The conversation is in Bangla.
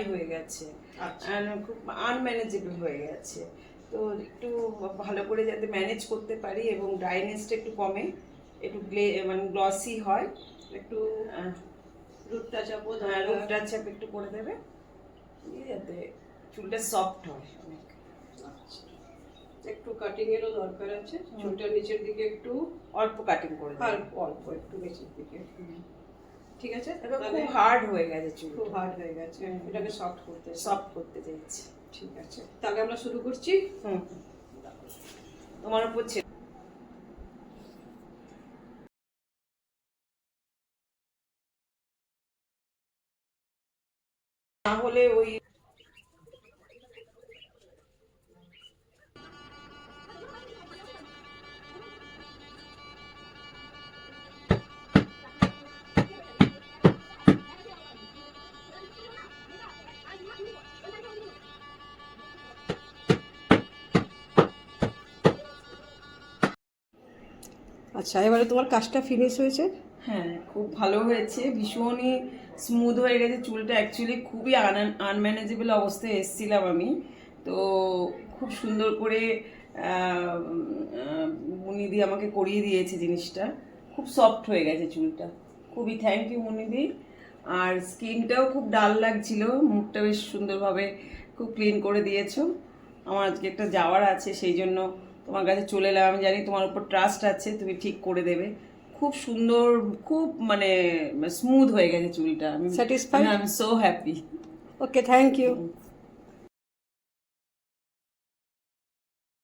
হয়ে গেছে, খুব আনম্যানেজেবল হয়ে গেছে। তো একটু ভালো করে যাতে ম্যানেজ করতে পারি এবং ড্রাইনেসটা একটু কমে, একটু মানে গ্লসি হয়, একটু রুট টাচ আপ একটু করে দেবে যাতে চুলটা সফট হয় অনেক। একটু কাটিং এরও দরকার আছে, চুলটা নিচের দিকে একটু অল্প কাটিং করে অল্প একটু নিচের দিকে। ঠিক আছে, খুব হার্ড হয়ে গেছে চুল, খুব হার্ড হয়ে গেছে, এটাকে সফট করতে চাইছি। ঠিক আছে, তাহলে আমরা শুরু করছি। তোমার উপর না হলে ওই আচ্ছা, এবারে তোমার কাজটা ফিনিশ হয়েছে? হ্যাঁ, খুব ভালো হয়েছে, ভীষণই স্মুথ হয়ে গেছে চুলটা। অ্যাকচুয়ালি খুবই আনম্যানেজেবল অবস্থায় এসেছিলাম আমি, তো খুব সুন্দর করে মুনিদি আমাকে করিয়ে দিয়েছে জিনিসটা। খুব সফট হয়ে গেছে চুলটা, খুবই থ্যাংক ইউ মুনিদি। আর স্কিনটাও খুব ডাল লাগছিল, মুখটা বেশ সুন্দরভাবে খুব ক্লিন করে দিয়েছো। আমার আজকে একটা যাওয়ার আছে, সেই জন্য তোমার কাছে চলে এলাম। আমি জানি তোমার উপর ট্রাস্ট আছে, তুমি ঠিক করে দেবে। খুব সুন্দর, খুব মানে স্মুথ হয়ে গেছে চুলটা। আমি satisfied? I am so happy. Okay, thank you.